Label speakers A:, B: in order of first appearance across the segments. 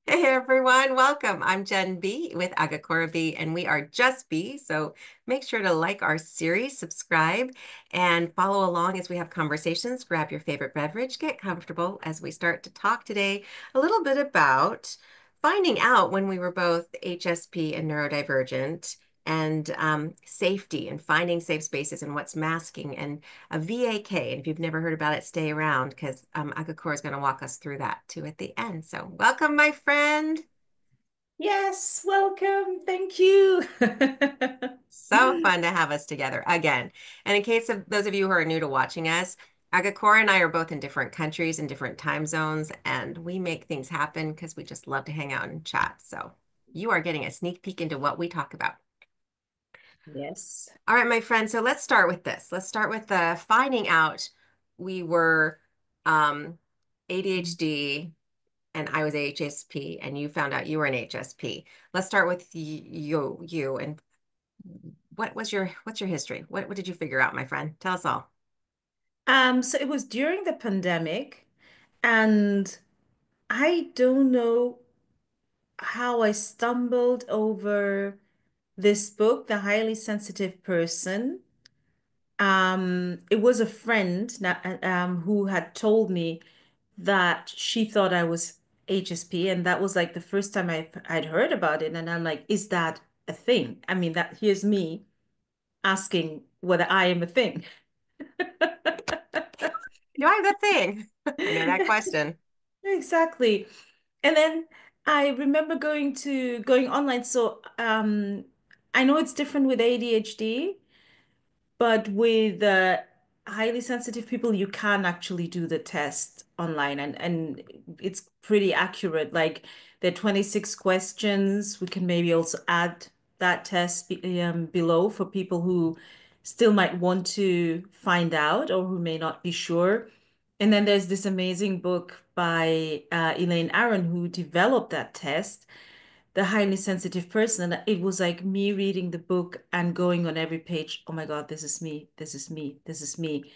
A: Hey everyone, welcome. I'm Jenn B with Agakura B, and we are just B. So make sure to like our series, subscribe, and follow along as we have conversations. Grab your favorite beverage, get comfortable as we start to talk today a little bit about finding out when we were both HSP and neurodivergent, and safety and finding safe spaces and what's masking and a VAK. And if you've never heard about it, stay around because Agakura is going to walk us through that too at the end. So welcome, my friend.
B: Yes, welcome. Thank you.
A: So fun to have us together again. And in case of those of you who are new to watching us, Agakura and I are both in different countries and different time zones, and we make things happen because we just love to hang out and chat. So you are getting a sneak peek into what we talk about.
B: Yes.
A: All right, my friend. So let's start with this. Let's start with the finding out we were um, ADHD and I was HSP, and you found out you were an HSP. Let's start with you, and what's your history? What did you figure out, my friend? Tell us all.
B: So it was during the pandemic, and I don't know how I stumbled over this book, The Highly Sensitive Person. It was a friend who had told me that she thought I was HSP, and that was like the first time I'd heard about it. And I'm like, is that a thing? I mean, that here's me asking whether I am a thing.
A: Do I have the thing? I know that question.
B: Exactly. And then I remember going online. So I know it's different with ADHD, but with highly sensitive people, you can actually do the test online and it's pretty accurate. Like there are 26 questions. We can maybe also add that test below for people who still might want to find out or who may not be sure. And then there's this amazing book by Elaine Aron who developed that test, The Highly Sensitive Person. And it was like me reading the book and going on every page, oh my God, this is me, this is me, this is me.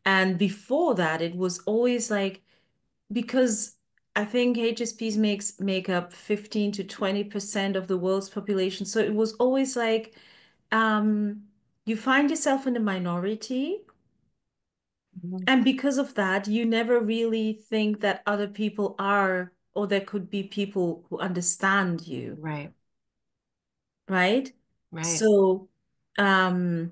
B: And before that, it was always like, because I think HSPs make up 15 to 20% of the world's population. So it was always like, um, you find yourself in a minority.
A: Mhm.
B: And because of that, you never really think that other people are, or there could be people who understand you,
A: Right,
B: right?
A: right.
B: So, um,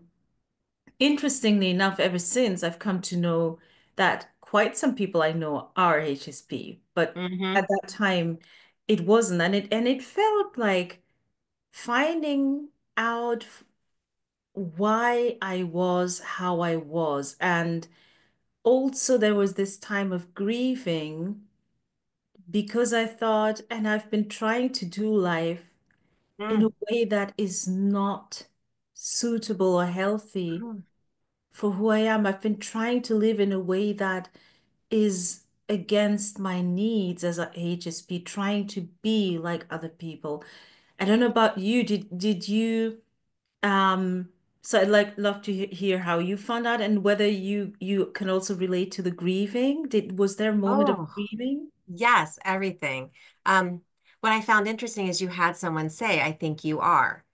B: interestingly enough, ever since I've come to know that quite some people I know are HSP, but
A: Mm-hmm.
B: at that time it wasn't, and it felt like finding out why I was how I was, and also there was this time of grieving because I thought, and I've been trying to do life in a
A: Mm.
B: way that is not suitable or healthy
A: Mm.
B: for who I am. I've been trying to live in a way that is against my needs as a HSP, trying to be like other people. I don't know about you. Did you so I'd like love to hear how you found out and whether you can also relate to the grieving. Was there a moment of
A: Oh,
B: grieving?
A: yes, everything. Um, what I found interesting is you had someone say, I think you are.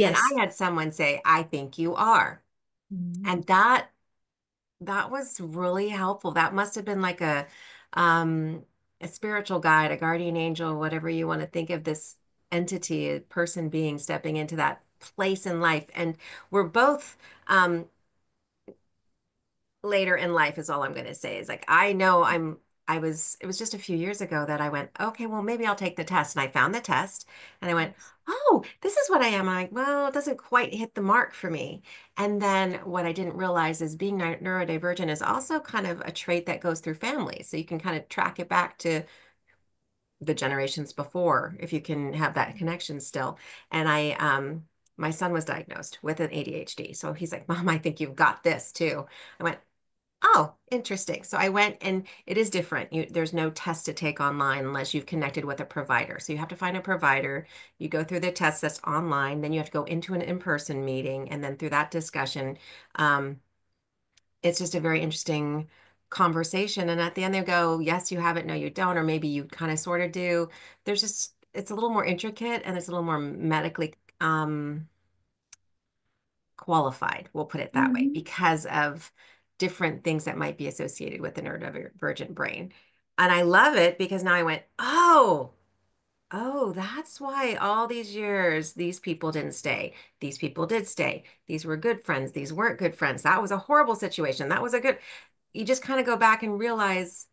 A: And
B: Yes.
A: I had someone say, I think you are.
B: Mhm.
A: And that was really helpful. That must have been like um a spiritual guide, a guardian angel, whatever you want to think of this entity, a person being stepping into that place in life. And we're both later in life is all I'm going to say is like I know I was it was just a few years ago that I went, okay, well maybe I'll take the test. And I found the test and I went,
B: Yes.
A: oh, this is what I am. I'm like, well, it doesn't quite hit the mark for me. And then what I didn't realize is being neurodivergent is also kind of a trait that goes through families. So you can kind of track it back to the generations before if you can have that connection still. And my son was diagnosed with an ADHD. So he's like, Mom, I think you've got this too. I went, oh, interesting. So I went and it is different. There's no test to take online unless you've connected with a provider. So you have to find a provider. You go through the test that's online, then you have to go into an in-person meeting, and then through that discussion, um, it's just a very interesting. conversation. And at the end, they go, yes, you have it. No, you don't. Or maybe you kind of sort of do. There's just, it's a little more intricate and it's a little more medically qualified, we'll put it that way,
B: Mhm.
A: because of different things that might be associated with the neurodivergent brain. And I love it because now I went, oh, that's why all these years these people didn't stay. These people did stay. These were good friends. These weren't good friends. That was a horrible situation. That was a good. You just kind of go back and realize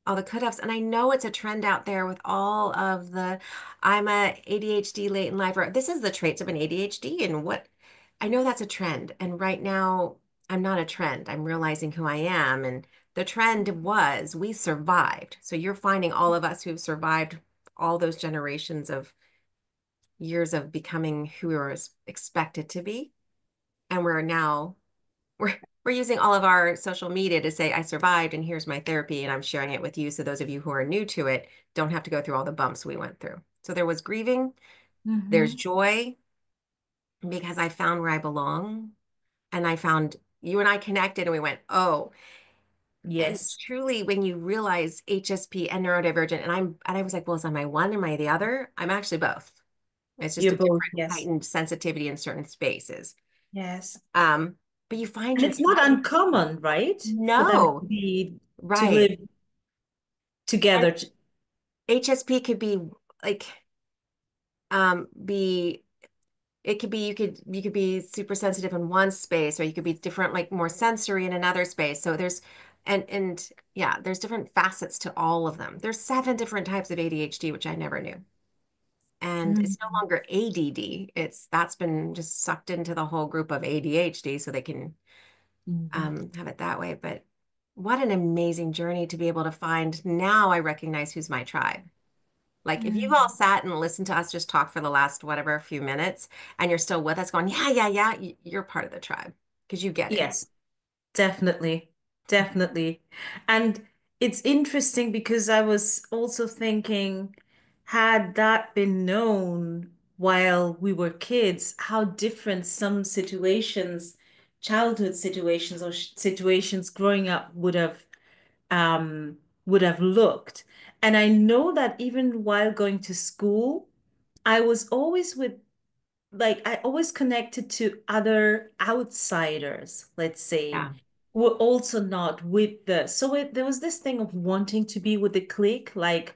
A: all the cut-offs. And I know it's a trend out there with all of the, I'm a ADHD late in life, or this is the traits of an ADHD. And what I know that's a trend. And right now, I'm not a trend. I'm realizing who I am. And the trend was we survived. So you're finding all of us who've survived all those generations of years of becoming who we were expected to be. And we're now we're we're using all of our social media to say I survived and here's my therapy and I'm sharing it with you so those of you who are new to it don't have to go through all the bumps we went through. So there was grieving, there's
B: Mhm.
A: joy because I found where I belong and I found you and I connected and we went, "Oh." And
B: Yes,
A: truly when you realize HSP and neurodivergent and I was like, "Well, am I one? Am I the other?" I'm actually both. It's just
B: you're
A: a
B: both.
A: different
B: Yes,
A: heightened sensitivity in certain spaces.
B: yes.
A: Um, but you find
B: And
A: your
B: it's not
A: tribe.
B: uncommon, right? For them to
A: No,
B: be to
A: right.
B: live together.
A: HSP could be like be it could be you could be super sensitive in one space or you could be different like more sensory in another space. So there's and yeah, there's different facets to all of them. There's 7 different types of ADHD, which I never knew. And it's no
B: Mhm.
A: longer ADD. It's that's been just sucked into the whole group of ADHD so they can
B: Mhm.
A: have it that way. But what an amazing journey to be able to find. Now I recognize who's my tribe. Like if you've all
B: Mhm.
A: sat and listened to us just talk for the last whatever few minutes and you're still with us going, yeah, yeah, yeah, you're part of the tribe because you get it.
B: Yes, definitely. Definitely. And it's interesting because I was also thinking, had that been known while we were kids, how different some situations, childhood situations or situations growing up um would have looked. And I know that even while going to school, I was always with like I always connected to other outsiders, let's say,
A: Yeah.
B: who were also not with there was this thing of wanting to be with the clique, like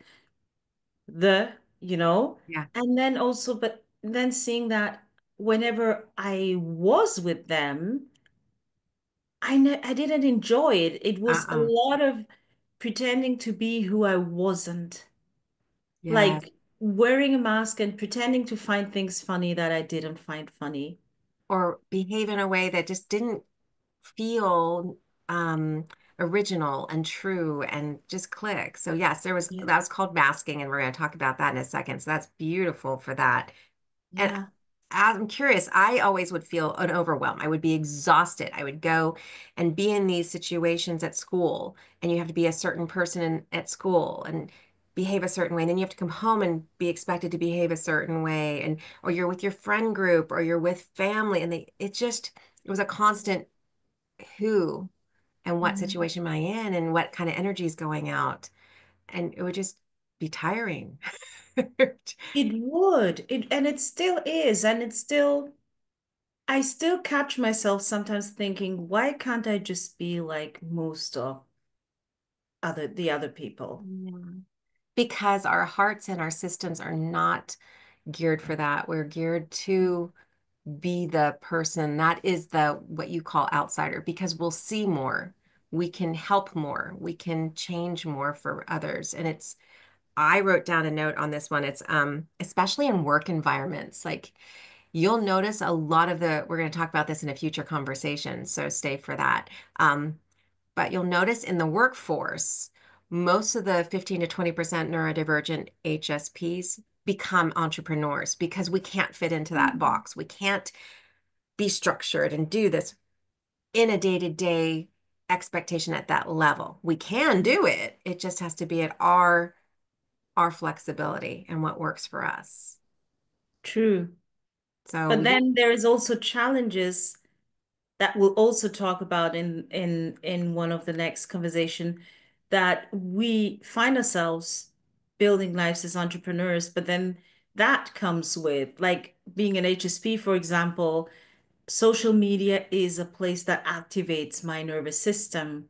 B: the, you know,
A: Yeah.
B: and then also, but then seeing that whenever I was with them, I didn't enjoy it. It was a
A: Uh-uh.
B: lot of pretending to be who I wasn't.
A: Yes.
B: Like wearing a mask and pretending to find things funny that I didn't find funny.
A: Or behave in a way that just didn't feel original and true and just click. So yes, there was
B: Yeah.
A: that was called masking, and we're going to talk about that in a second. So that's beautiful for that. And
B: Yeah.
A: I'm curious, I always would feel an overwhelm. I would be exhausted. I would go and be in these situations at school, and you have to be a certain person at school and behave a certain way. And then you have to come home and be expected to behave a certain way. And or you're with your friend group or you're with family. And it was a constant who and what
B: Mhm.
A: situation am I in and what kind of energy is going out. And it would just be tiring.
B: It would. And it still is. And it's still, I still catch myself sometimes thinking, why can't I just be like most of the other people?
A: Yeah. Because our hearts and our systems are not geared for that. We're geared to be the person that is the what you call outsider because we'll see more. We can help more. We can change more for others. And it's I wrote down a note on this one. It's especially in work environments. Like you'll notice a lot of the we're going to talk about this in a future conversation, so stay for that. But you'll notice in the workforce, most of the 15 to 20% neurodivergent HSPs become entrepreneurs because we can't fit into that
B: Mhm.
A: box. We can't be structured and do this in a day-to-day expectation at that level. We can do it. It just has to be at our flexibility and what works for us.
B: True.
A: So
B: But
A: yeah,
B: then there is also challenges that we'll also talk about in one of the next conversation, that we find ourselves building lives as entrepreneurs, but then that comes with like being an HSP, for example. Social media is a place that activates my nervous system.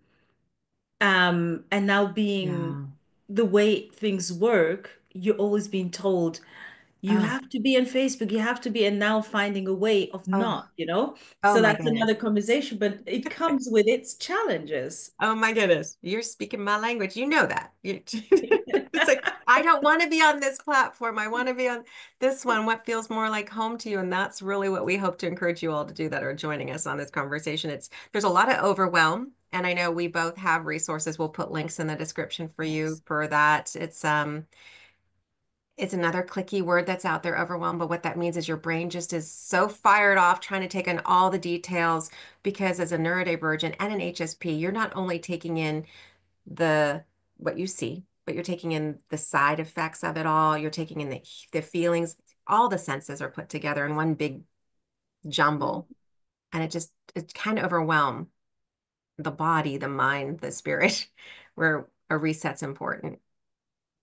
B: And now being
A: Yeah.
B: the way things work, you're always being told you
A: Oh,
B: have to be on Facebook, you have to be, and now finding a way of
A: oh,
B: not, you know?
A: oh
B: So
A: my
B: that's another
A: goodness.
B: conversation, but it comes with its challenges.
A: Oh my goodness. You're speaking my language. You know that. It's like, I don't want to be on this platform. I want to be on this one. What feels more like home to you? And that's really what we hope to encourage you all to do that are joining us on this conversation. There's a lot of overwhelm. And I know we both have resources. We'll put links in the description for you
B: Yes.
A: for that. It's another clicky word that's out there, overwhelmed, but what that means is your brain just is so fired off trying to take in all the details because as a neurodivergent and an HSP, you're not only taking in the what you see, but you're taking in the side effects of it all. You're taking in the feelings. All the senses are put together in one big jumble, and it kind of overwhelm the body, the mind, the spirit, where a reset's important.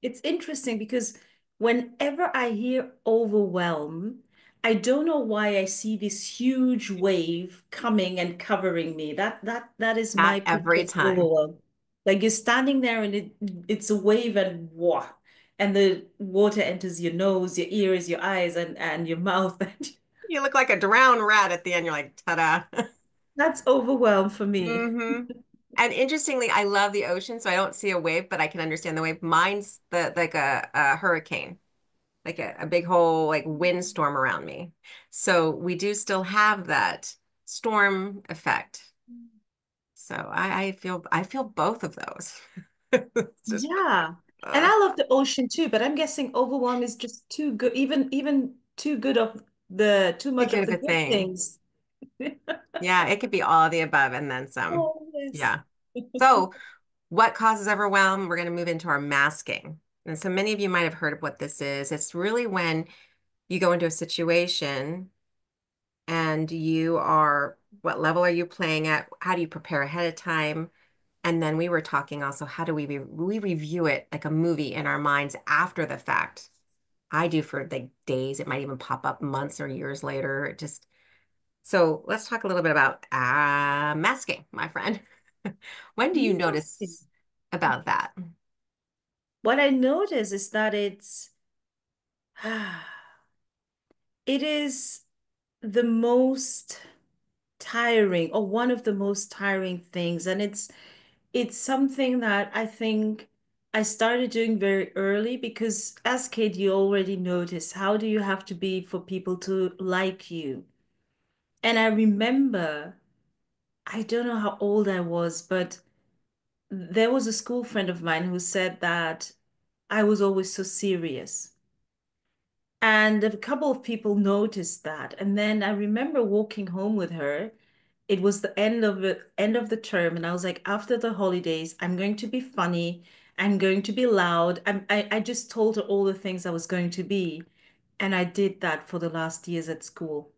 B: It's interesting because whenever I hear overwhelm, I don't know why I see this huge wave coming and covering me. That is
A: Not
B: my picture
A: every
B: of
A: time.
B: overwhelm. Like you're standing there and it's a wave and wah, and the water enters your nose, your ears, your eyes, and your mouth.
A: You look like a drowned rat at the end. You're like, ta-da.
B: That's overwhelm for me.
A: hmm And interestingly, I love the ocean, so I don't see a wave, but I can understand the wave. Mine's like a hurricane, like a big whole like windstorm around me. So we do still have that storm effect. So I feel both of those. It's just
B: Yeah. And
A: uh,
B: I love the ocean too, but I'm guessing overwhelm is just too good, even too good of the too
A: too
B: much
A: good
B: of
A: of
B: the
A: a
B: good
A: thing.
B: things.
A: Yeah, it could be all of the above and then some.
B: Oh, yes.
A: Yeah. So what causes overwhelm? We're going to move into our masking. And so many of you might have heard of what this is. It's really when you go into a situation and what level are you playing at? How do you prepare ahead of time? And then we were talking also, how do we review it like a movie in our minds after the fact? I do for like days. It might even pop up months or years later. So let's talk a little bit about masking, my friend. When do you
B: Nothing.
A: notice about that?
B: What I notice is that it is the most tiring or one of the most tiring things. And it's something that I think I started doing very early because as kid, you already notice how do you have to be for people to like you. And I remember, I don't know how old I was, but there was a school friend of mine who said that I was always so serious. And a couple of people noticed that. And then I remember walking home with her. It was the end of the term, and I was like, after the holidays, I'm going to be funny. I'm going to be loud. I just told her all the things I was going to be. And I did that for the last years at school.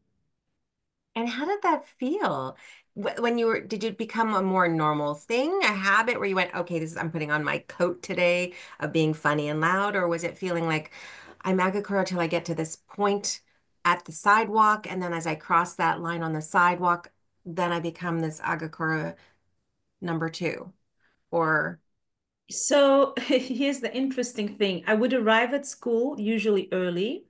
A: And how did that feel? When did it become a more normal thing, a habit where you went, okay, I'm putting on my coat today of being funny and loud, or was it feeling like I'm Agakura till I get to this point at the sidewalk, and then as I cross that line on the sidewalk, then I become this Agakura number two? Or,
B: So here's the interesting thing. I would arrive at school usually early.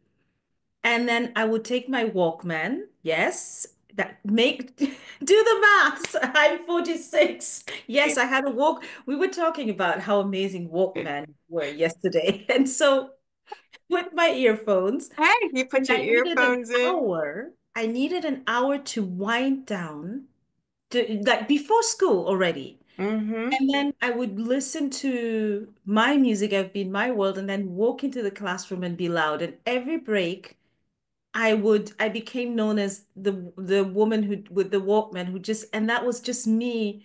B: And then I would take my Walkman. Yes, that make do the maths. I'm 46. Yes, I had a walk. We were talking about how amazing Walkman were yesterday. And so with my earphones,
A: hey, you
B: and
A: put your earphones in.
B: I needed an hour to wind down to like before school already.
A: Mm-hmm.
B: And then I would listen to my music, I've been my world, and then walk into the classroom and be loud. And every break, I became known as the woman who with the Walkman who just, and that was just me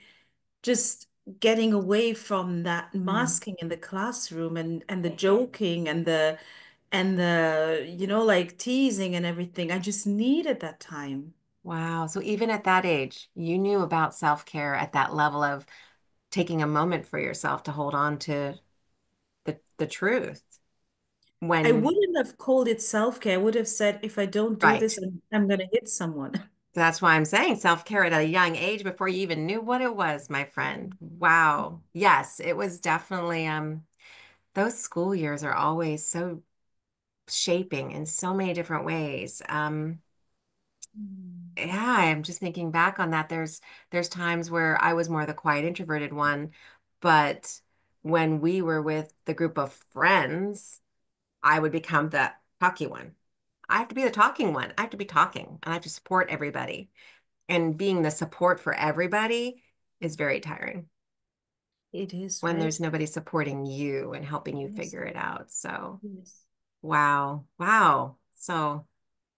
B: just getting away from that masking in the classroom and the joking and the like teasing and everything. I just needed that time.
A: Wow. So even at that age, you knew about self-care at that level of taking a moment for yourself to hold on to the truth
B: I
A: when,
B: wouldn't have called it self-care. I would have said, if I don't do
A: right.
B: this, I'm going to hit someone.
A: That's why I'm saying self-care at a young age before you even knew what it was, my friend. Wow. Yes, it was definitely those school years are always so shaping in so many different ways.
B: Mm.
A: Yeah, I'm just thinking back on that. There's times where I was more the quiet introverted one, but when we were with the group of friends, I would become the talky one. I have to be the talking one. I have to be talking and I have to support everybody. And being the support for everybody is very tiring
B: It is,
A: when
B: right?
A: there's nobody supporting you and helping you
B: Yes.
A: figure it out. So,
B: Yes.
A: wow. Wow. So,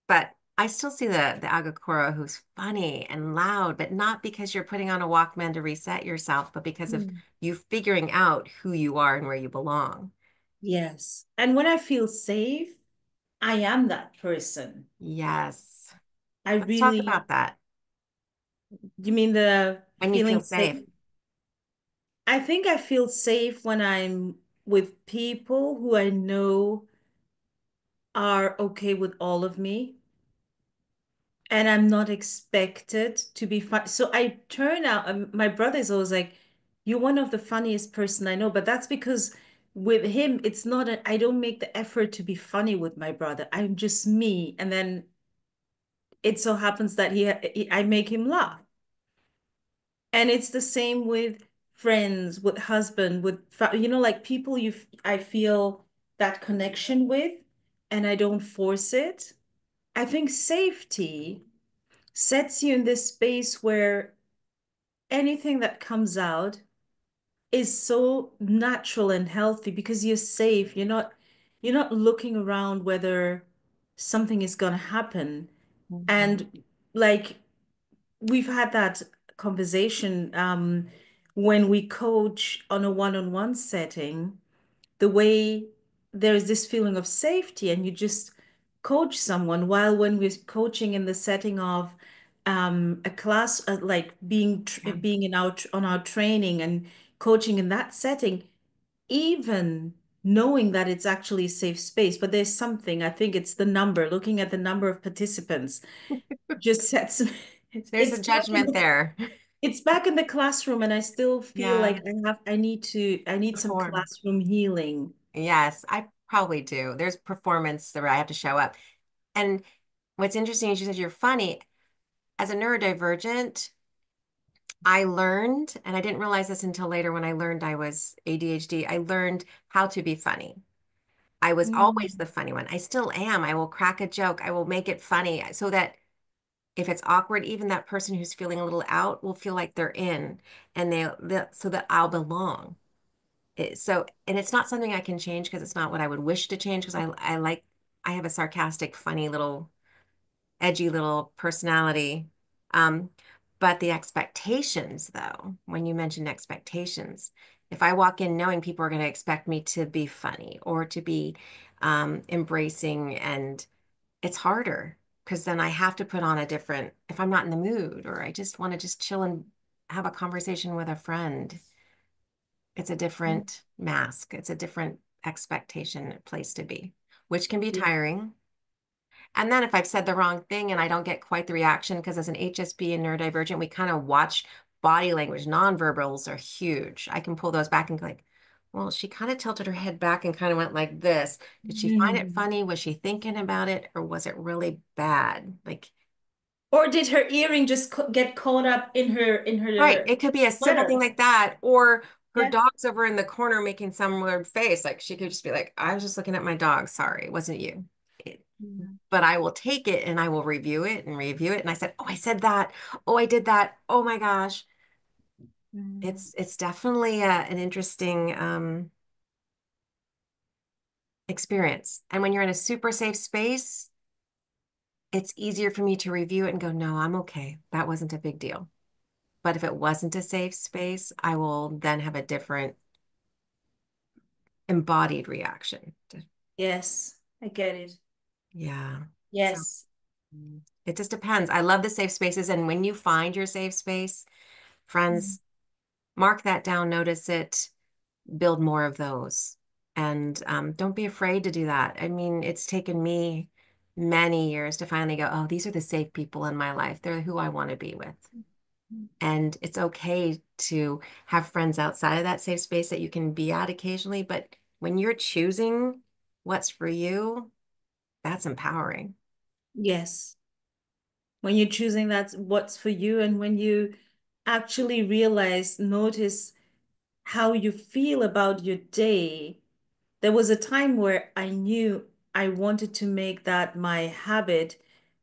A: but I still see the Agakura who's funny and loud, but not because you're putting on a Walkman to reset yourself, but because of
B: Mm.
A: you figuring out who you are and where you belong.
B: Yes. And when I feel safe, I am that person.
A: Yes.
B: I
A: Let's talk
B: really,
A: about that.
B: you mean the
A: When you feel
B: feeling
A: safe.
B: safe? I think I feel safe when I'm with people who I know are okay with all of me. And I'm not expected to be fun. So I turn out, my brother is always like, "You're one of the funniest person I know," but that's because with him, it's not I don't make the effort to be funny with my brother. I'm just me, and then it so happens that I make him laugh, and it's the same with friends, with husband, like people I feel that connection with, and I don't force it. I think safety sets you in this space where anything that comes out is so natural and healthy because you're safe. You're not looking around whether something is going to happen.
A: Mhm.
B: And like we've had that conversation when we coach on a one-on-one setting, the way there's this feeling of safety and you just coach someone while when we're coaching in the setting of a class like
A: Yeah.
B: being in our on our training and coaching in that setting, even knowing that it's actually a safe space, but there's something, I think it's the number, looking at the number of participants just sets
A: There's a
B: it's back in
A: judgment there.
B: it's back in the classroom and I still feel like
A: Yeah.
B: I need some
A: Perform.
B: classroom healing.
A: Yes, I probably do. There's performance where I have to show up. And what's interesting is you said you're funny. As a neurodivergent, I learned, and I didn't realize this until later when I learned I was ADHD, I learned how to be funny. I was always
B: Mm.
A: the funny one. I still am. I will crack a joke. I will make it funny so that if it's awkward, even that person who's feeling a little out will feel like they're in and so that I'll belong. And it's not something I can change because it's not what I would wish to change because I have a sarcastic, funny little edgy little personality. Um, but the expectations, though, when you mentioned expectations, if I walk in knowing people are going to expect me to be funny or to be embracing, and it's harder because then I have to put on a different, if I'm not in the mood or I just want to just chill and have a conversation with a friend, it's a different mask. It's a different expectation place to be, which can be
B: Yeah.
A: tiring. And then if I've said the wrong thing and I don't get quite the reaction, because as an HSP and neurodivergent, we kind of watch body language. Nonverbals are huge. I can pull those back and go like, well, she kind of tilted her head back and kind of went like this. Did she find it
B: Mm.
A: funny? Was she thinking about it? Or was it really bad? Like,
B: Or did her earring just get caught up in
A: right.
B: her
A: It could be a simple thing
B: sweater?
A: like that. Or her
B: Yeah.
A: dog's over in the corner making some weird face. Like she could just be like, I was just looking at my dog. Sorry, it wasn't you. It,
B: Mm.
A: but I will take it and I will review it and review it. And I said, oh, I said that. Oh, I did that. Oh my gosh.
B: Mm.
A: It's definitely an interesting experience. And when you're in a super safe space, it's easier for me to review it and go, no, I'm okay. That wasn't a big deal. But if it wasn't a safe space, I will then have a different embodied reaction.
B: Yes, I get it.
A: Yeah. So
B: Yes.
A: It just depends. I love the safe spaces. And when you find your safe space,
B: Mm.
A: friends, mark that down, notice it, build more of those. And don't be afraid to do that. I mean, it's taken me many years to finally go, oh, these are the safe people in my life. They're who I want to be with. And it's okay to have friends outside of that safe space that you can be at occasionally. But when you're choosing what's for you, that's empowering.
B: Yes. When you're choosing that's what's for you, and when you actually notice how you feel about your day. There was a time where I knew I wanted to make that my habit,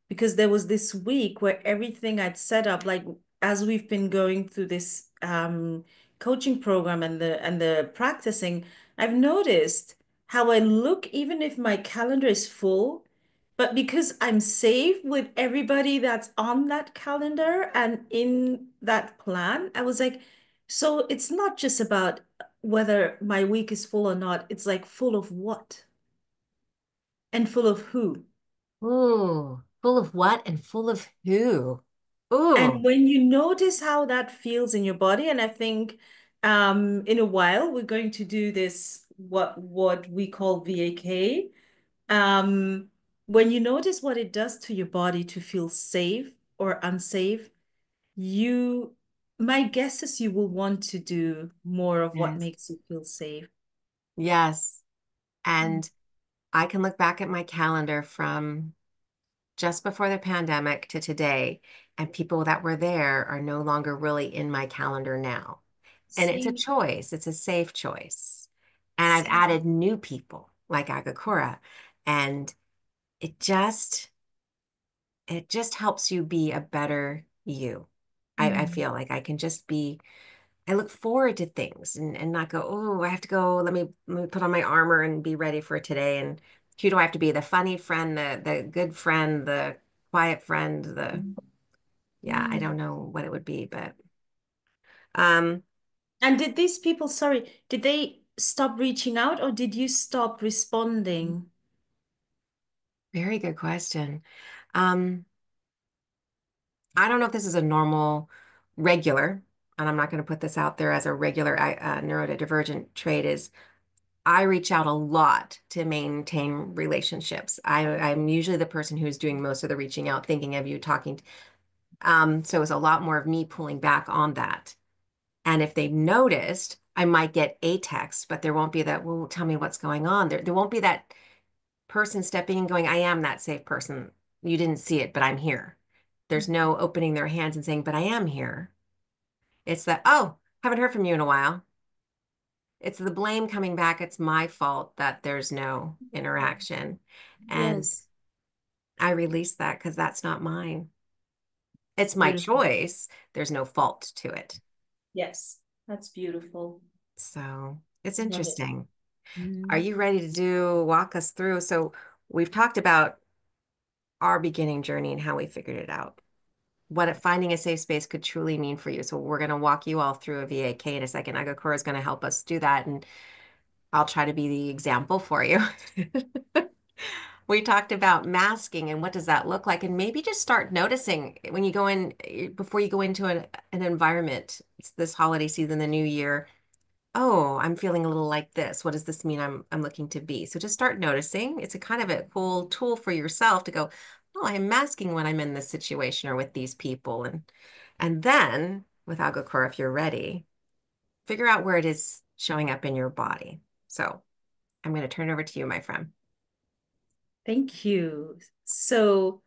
B: because there was this week where everything I'd set up, like as we've been going through this coaching program and the practicing, I've noticed how I look even if my calendar is full, but because I'm safe with everybody that's on that calendar and in that plan, I was like, so it's not just about whether my week is full or not. It's like full of what and full of who.
A: Ooh, full of what and full of who?
B: And
A: Ooh,
B: when you notice how that feels in your body, and I think in a while we're going to do this what we call VAK. Um, when you notice what it does to your body to feel safe or unsafe, you my guess is you will want to do more of what
A: yes.
B: makes you feel safe.
A: Yes. And I can look back at my calendar from just before the pandemic to today, and people that were there are no longer really in my calendar now. And it's a
B: Same,
A: choice, it's a safe choice. And I've
B: same.
A: added new people like Agakura, and it just it just helps you be a better you. I
B: Mm.
A: feel like I can just be I look forward to things and not go, oh, I have to go, let me put on my armor and be ready for today. And who do I have to be? The funny friend, the good friend, the quiet friend, the yeah, I
B: Mm.
A: don't know what it would be, but um,
B: And did these people, sorry, did they stop reaching out or did you stop responding?
A: very good question. Um, I don't know if this is a normal regular, and I'm not going to put this out there as a regular neurodivergent trait is I reach out a lot to maintain relationships. I'm usually the person who's doing most of the reaching out, thinking of you, talking. So it's a lot more of me pulling back on that. And if they've noticed, I might get a text, but there won't be that, well, tell me what's going on. There won't be that person stepping and going, I am that safe person. You didn't see it, but I'm here. There's no opening their hands and saying, but I am here. It's that, oh, haven't heard from you in a while. It's the blame coming back. It's my fault that there's no interaction. And
B: Yes,
A: I release that because that's not mine. It's my
B: beautiful.
A: choice. There's no fault to it.
B: Yes, that's beautiful.
A: So it's
B: Love it.
A: interesting. Are
B: Mm.
A: you ready to walk us through? So we've talked about our beginning journey and how we figured it out. What finding a safe space could truly mean for you. So we're going to walk you all through a VAK in a second. Agakura is going to help us do that, and I'll try to be the example for you. We talked about masking and what does that look like, and maybe just start noticing when you go in before you go into an environment. It's this holiday season, the new year. Oh, I'm feeling a little like this. What does this mean I'm looking to be? So just start noticing. It's a kind of a cool tool for yourself to go, oh, I'm masking when I'm in this situation or with these people. And then with Agakura, if you're ready, figure out where it is showing up in your body. So I'm going to turn it over to you, my friend.
B: Thank you. So,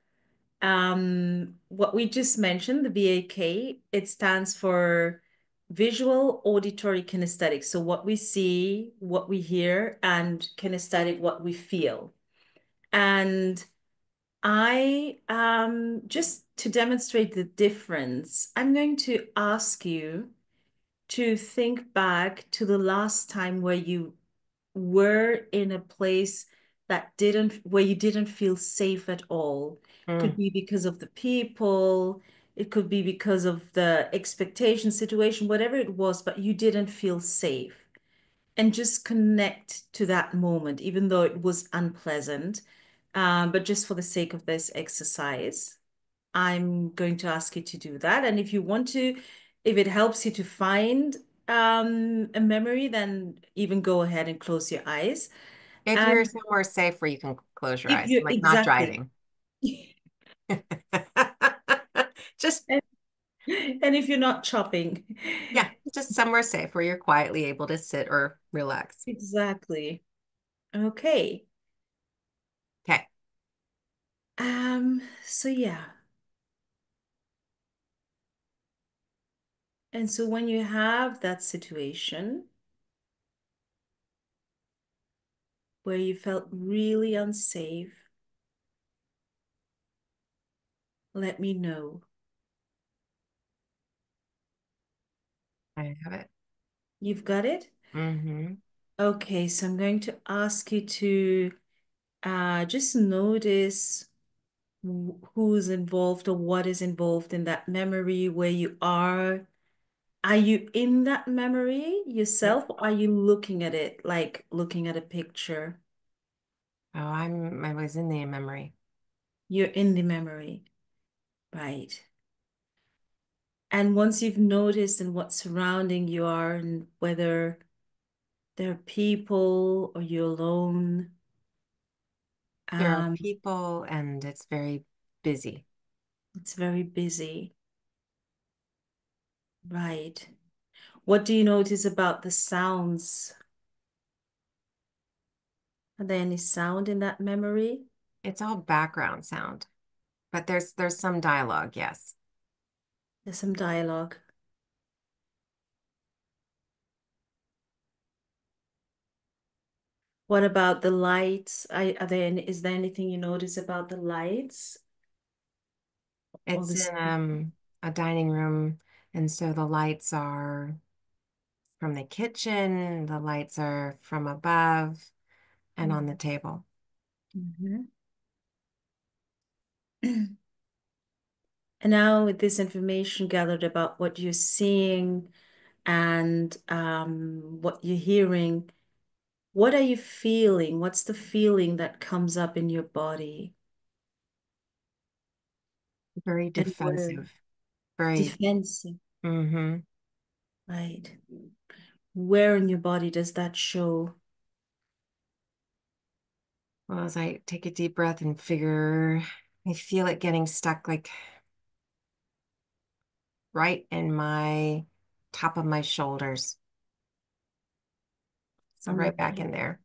B: what we just mentioned, the VAK, it stands for visual, auditory, kinesthetic. So what we see, what we hear, and kinesthetic, what we feel. And I, just to demonstrate the difference, I'm going to ask you to think back to the last time where you were in a place where you didn't feel safe at all. Could
A: Mm,
B: be because of the people, it could be because of the expectation situation, whatever it was, but you didn't feel safe. And just connect to that moment, even though it was unpleasant. But just for the sake of this exercise, I'm going to ask you to do that. And if you want to, if it helps you to find a memory, then even go ahead and close your eyes.
A: If you're
B: And
A: somewhere safe where you can close your
B: if
A: eyes,
B: you
A: like not
B: exactly,
A: driving. Just,
B: and, and if you're not chopping,
A: yeah, just somewhere safe where you're quietly able to sit or relax.
B: exactly. Okay.
A: Okay.
B: So yeah. And so when you have that situation where you felt really unsafe, let me know.
A: I have it.
B: You've got it?
A: Mm-hmm.
B: Okay, so I'm going to ask you to just notice who's involved or what is involved in that memory, where you are. Are you in that memory
A: Yep.
B: yourself, or are you looking at it like looking at a picture?
A: Oh, I was in the memory.
B: You're in the memory, right? And once you've noticed and what surrounding you are and whether there are people or you're alone,
A: There are
B: um,
A: people and it's very busy.
B: it's very busy, right? What do you notice about the sounds? Are there any sound in that memory?
A: It's all background sound, but there's some dialogue, yes.
B: There's some dialogue. What about the lights? Are there is there anything you notice about the lights or
A: It's
B: this?
A: in a dining room, and so the lights are from the kitchen, the lights are from above and on the table.
B: Mhm. And now with this information gathered about what you're seeing and what you're hearing, what are you feeling? What's the feeling that comes up in your body?
A: Very
B: And where
A: defensive. Very,
B: defensive,
A: mm-hmm.
B: right? Where in your body does that show?
A: Well, as I take a deep breath and figure, I feel it getting stuck like right in my top of my shoulders. So
B: On the
A: right back
B: top.
A: in there,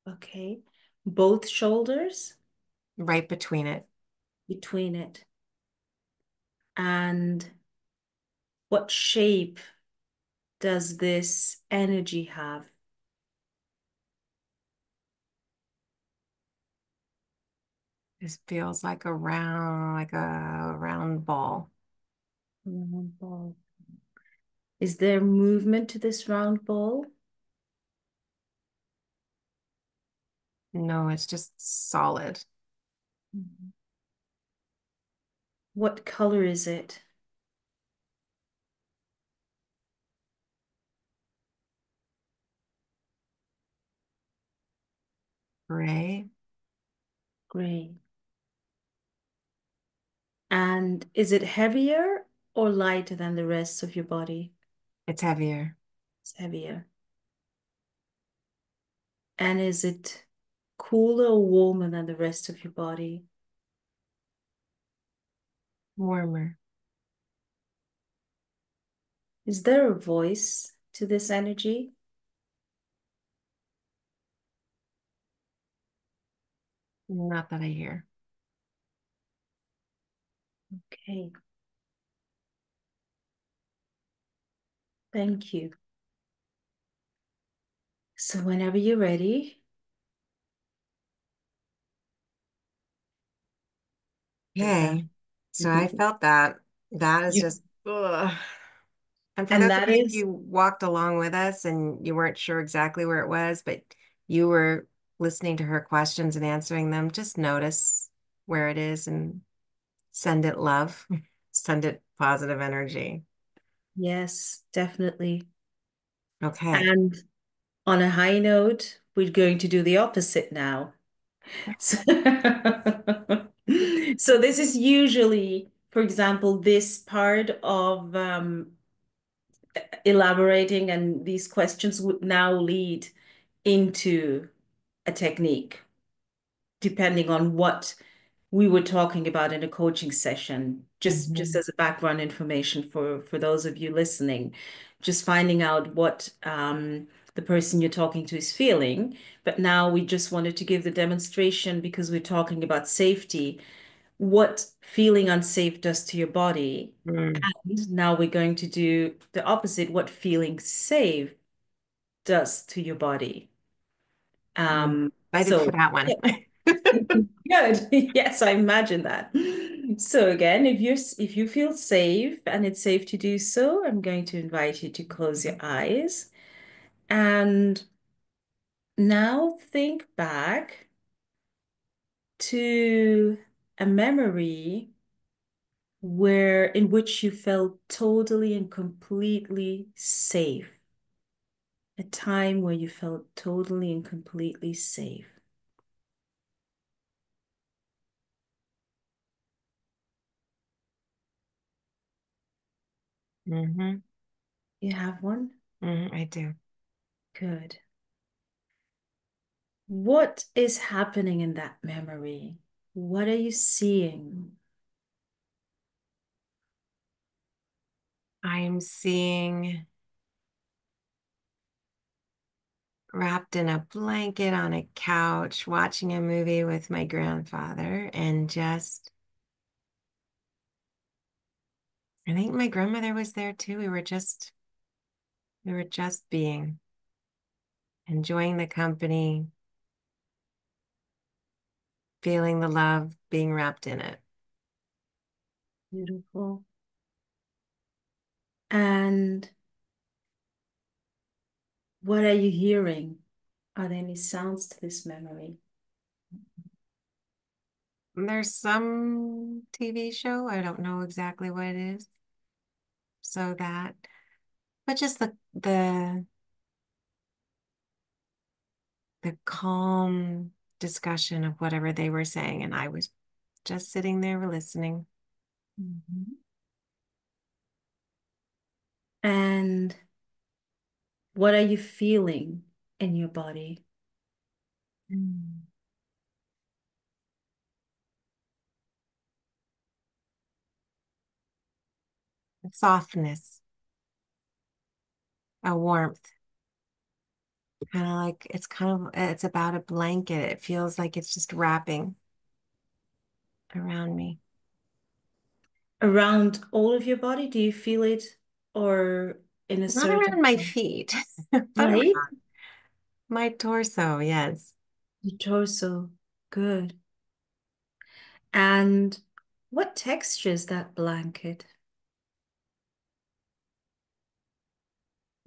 B: Okay. Both shoulders
A: right between it.
B: between it. And what shape does this energy have?
A: This feels like a round ball.
B: Round ball. Is there movement to this round ball?
A: No, it's just solid.
B: Mhm. What color is it?
A: Gray.
B: Gray. And is it heavier or lighter than the rest of your body?
A: It's heavier,
B: It's heavier. And is it cooler or warmer than the rest of your body?
A: warmer.
B: Is there a voice to this energy?
A: Not that I hear.
B: Okay, thank you. So whenever you're ready, uh,
A: Okay. So I felt that. That is
B: you
A: just, ugh. And for
B: and
A: those of
B: that
A: you
B: is
A: who walked along with us and you weren't sure exactly where it was, but you were listening to her questions and answering them, just notice where it is and send it love, send it positive energy.
B: yes, definitely.
A: Okay.
B: And on a high note, we're going to do the opposite now. So, so this is usually, for example, this part of elaborating, and these questions would now lead into a technique, depending on what we were talking about in a coaching session, just
A: Mhm.
B: as a background information for those of you listening, just finding out what the person you're talking to is feeling. But now we just wanted to give the demonstration because we're talking about safety, what feeling unsafe does to your body.
A: Mm.
B: And now we're going to do the opposite, what feeling safe does to your body.
A: I'm excited for
B: So
A: that one.
B: yeah. Good. Yes, I imagine that. So again, if you feel safe and it's safe to do so, I'm going to invite you to close your eyes and now think back to a memory where in which you felt totally and completely safe. A time where you felt totally and completely safe.
A: Hmm.
B: You have one?
A: I do.
B: Good. What is happening in that memory? What are you seeing?
A: I'm seeing wrapped in a blanket on a couch, watching a movie with my grandfather, and just, I think my grandmother was there too. We were just being, enjoying the company, feeling the love, being wrapped in it.
B: Beautiful. And what are you hearing? Are there any sounds to this memory?
A: There's some TV show, I don't know exactly what it is. But just the calm discussion of whatever they were saying, and I was just sitting there listening.
B: Mhm. And what are you feeling in your body?
A: Mm. Softness, a warmth, kind of like it's about a blanket. It feels like it's just wrapping around me.
B: Around all of your body, do you feel it or in a
A: Not
B: certain
A: around my
B: point?
A: feet, but
B: Right?
A: around my torso, yes.
B: Your torso. Good. And what texture is that blanket?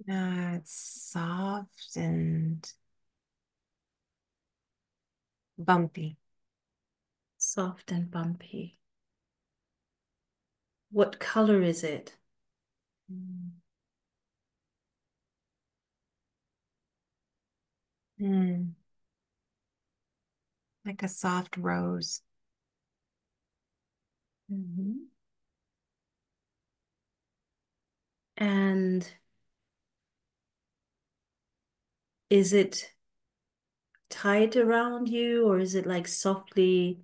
A: It's soft and bumpy.
B: Soft and bumpy. What color is it?
A: Mm. Mm. Like a soft rose.
B: Mhm. And is it tight around you or is it like softly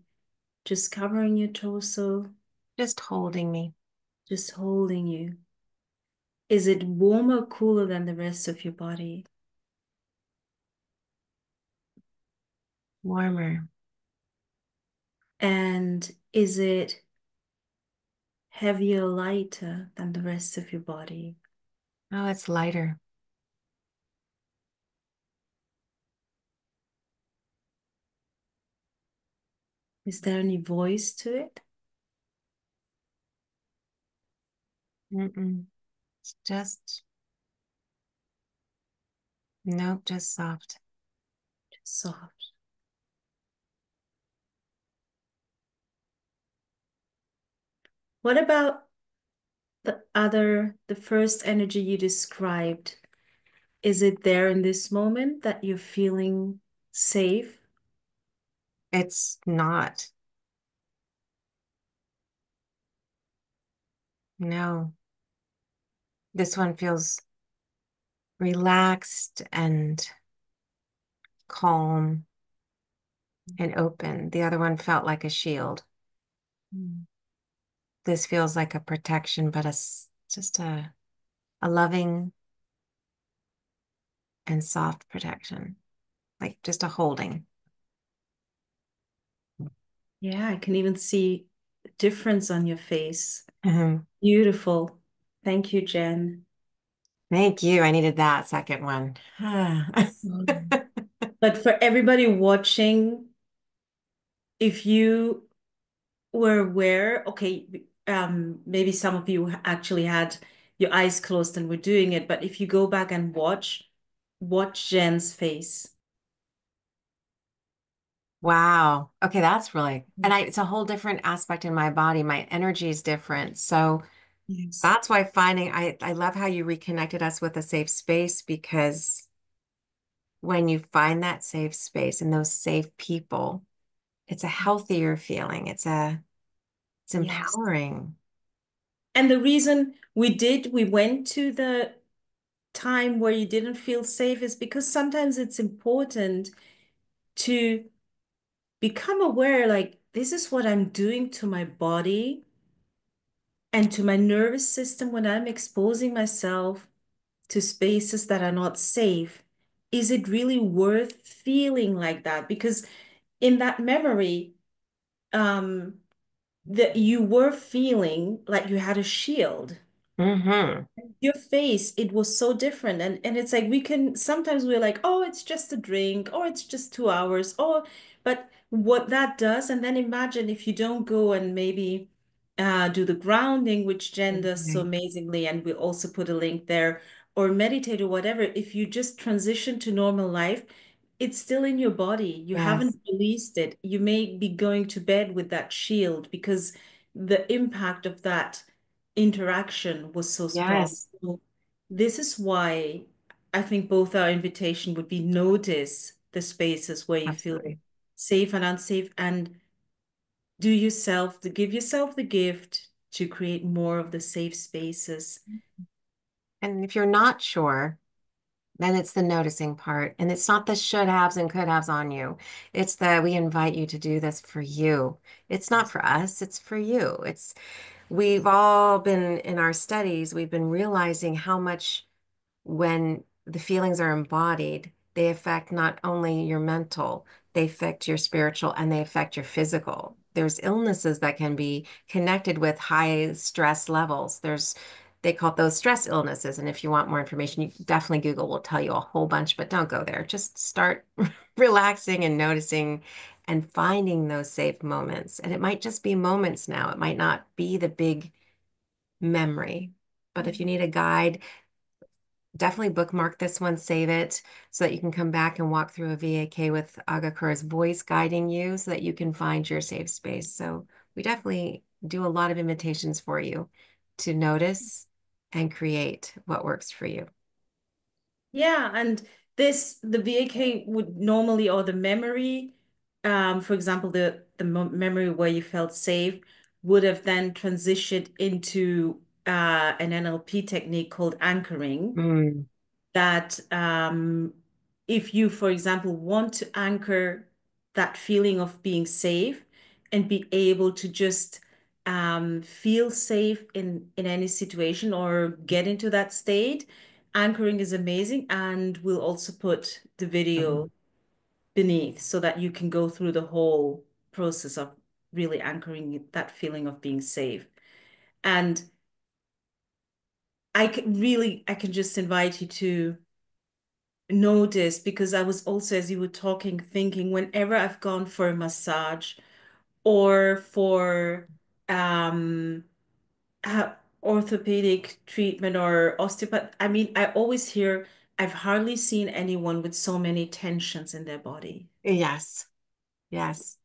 B: just covering your torso,
A: Just holding me.
B: just holding you? Is it warmer or cooler than the rest of your body?
A: Warmer.
B: And is it heavier or lighter than the rest of your body?
A: Oh, it's lighter.
B: Is there any voice to it?
A: Mm-mm. It's just, nope, just soft.
B: Just soft. What about the first energy you described? Is it there in this moment that you're feeling safe?
A: It's not. No. This one feels relaxed and calm and open. The other one felt like a shield.
B: Mm.
A: This feels like a protection, but just a loving and soft protection, like just a holding.
B: Yeah, I can even see the difference on your face.
A: Mhm.
B: Beautiful. Thank you, Jen.
A: Thank you. I needed that second one.
B: Mm. But for everybody watching, if you were aware, okay, maybe some of you actually had your eyes closed and were doing it, but if you go back and watch Jen's face.
A: Wow. Okay, that's really, and it's a whole different aspect in my body. My energy is different. So
B: Yes.
A: that's why I love how you reconnected us with a safe space because when you find that safe space and those safe people, it's a healthier feeling. It's
B: Yes.
A: empowering.
B: And the reason we went to the time where you didn't feel safe is because sometimes it's important to become aware, like, this is what I'm doing to my body and to my nervous system when I'm exposing myself to spaces that are not safe. Is it really worth feeling like that? Because in that memory, um, that you were feeling like you had a shield.
A: Mm-hmm.
B: Your face, it was so different. And it's like we can sometimes we're like, oh, it's just a drink, or it's just 2 hours, or but what that does, and then imagine if you don't go and maybe do the grounding, which Jen does so amazingly, and we also put a link there, or meditate or whatever, if you just transition to normal life, it's still in your body. You
A: Yes.
B: haven't released it. You may be going to bed with that shield because the impact of that interaction was so strong.
A: Yes.
B: So this is why I think both our invitation would be notice the spaces where you feel
A: Absolutely.
B: safe and unsafe and give yourself the gift to create more of the safe spaces.
A: And if you're not sure, then it's the noticing part. And it's not the should haves and could haves on you. It's the we invite you to do this for you. It's not for us, it's for you. We've all been in our studies, we've been realizing how much when the feelings are embodied, they affect not only your mental, they affect your spiritual and they affect your physical. There's illnesses that can be connected with high stress levels. They call those stress illnesses. And if you want more information, you definitely Google will tell you a whole bunch, but don't go there. Just start relaxing and noticing and finding those safe moments. And it might just be moments now. It might not be the big memory. But if you need a guide, definitely bookmark this one, save it so that you can come back and walk through a VAK with Agakura's voice guiding you so that you can find your safe space. So we definitely do a lot of invitations for you to notice and create what works for you.
B: Yeah, and the VAK would normally, or the memory, for example, the memory where you felt safe would have then transitioned into an NLP technique called anchoring.
A: Mm,
B: That if you, for example, want to anchor that feeling of being safe and be able to just feel safe in any situation or get into that state, anchoring is amazing. And we'll also put the
A: mhm.
B: video beneath so that you can go through the whole process of really anchoring that feeling of being safe. And I can just invite you to notice because I was also, as you were talking, thinking whenever I've gone for a massage or for um uh, orthopedic treatment or osteopath, I mean, I always hear I've hardly seen anyone with so many tensions in their body.
A: Yes, yes.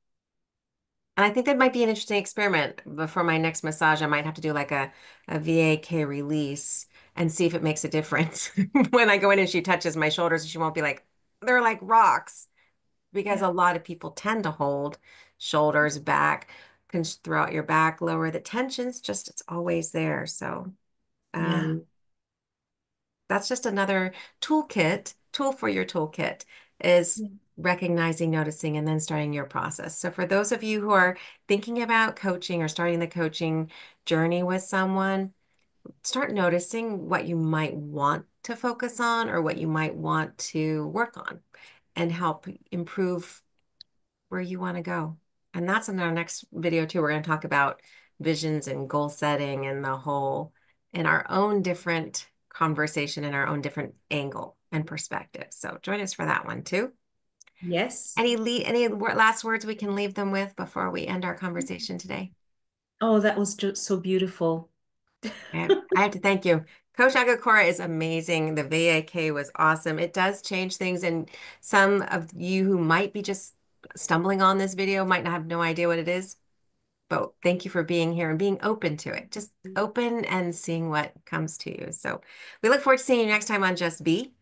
A: And I think that might be an interesting experiment. Before my next massage, I might have to do like a VAK release and see if it makes a difference. When I go in and she touches my shoulders, she won't be like, they're like rocks. because
B: Yeah.
A: a lot of people tend to hold shoulders back, can throw out your back, lower the tensions, just it's always there. So
B: Yeah.
A: um, that's just another tool for your toolkit is
B: Yeah.
A: recognizing, noticing, and then starting your process. So for those of you who are thinking about coaching or starting the coaching journey with someone, start noticing what you might want to focus on or what you might want to work on and help improve where you want to go. And that's in our next video too. We're going to talk about visions and goal setting and the whole in our own different conversation and our own different angle and perspective. So join us for that one too.
B: Yes.
A: Any last words we can leave them with before we end our conversation today?
B: Oh, that was just so beautiful.
A: I have to thank you. Coach Agakura is amazing. The VAK was awesome. It does change things, and some of you who might be just stumbling on this video might not have no idea what it is. But thank you for being here and being open to it. Just open and seeing what comes to you. So we look forward to seeing you next time on Just Be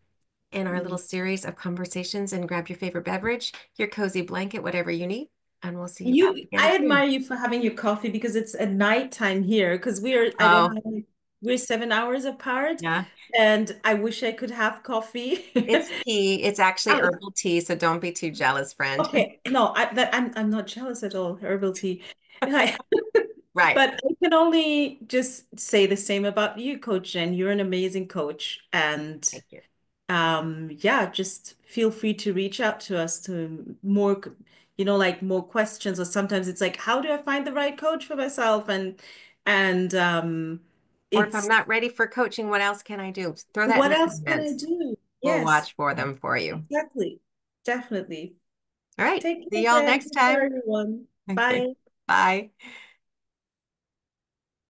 A: in our little series of conversations and grab your favorite beverage, your cozy blanket, whatever you need, and we'll see you back again
B: I
A: soon.
B: admire you for having your coffee because it's a nighttime here because I don't
A: Oh,
B: know, we're 7 hours apart
A: yeah.
B: and I wish I could have coffee.
A: It's tea. It's actually
B: Oh,
A: herbal tea, so don't be too jealous, friend.
B: okay. No, I'm not jealous at all. Herbal tea. Hi.
A: Right.
B: But I can only just say the same about you, Coach Jen. You're an amazing coach. And
A: Thank you.
B: yeah, just feel free to reach out to us to more, like more questions, or sometimes it's like, how do I find the right coach for myself? And
A: Or if I'm
B: it's
A: not ready for coaching, what else can I do? Throw that in
B: what
A: the
B: else can I
A: comments.
B: do?
A: We'll
B: Yes,
A: watch for them for you.
B: exactly. Definitely.
A: All right.
B: Take
A: See
B: care,
A: y'all
B: Jen.
A: next
B: Take care,
A: time.
B: everyone.
A: Okay.
B: Bye.
A: Bye.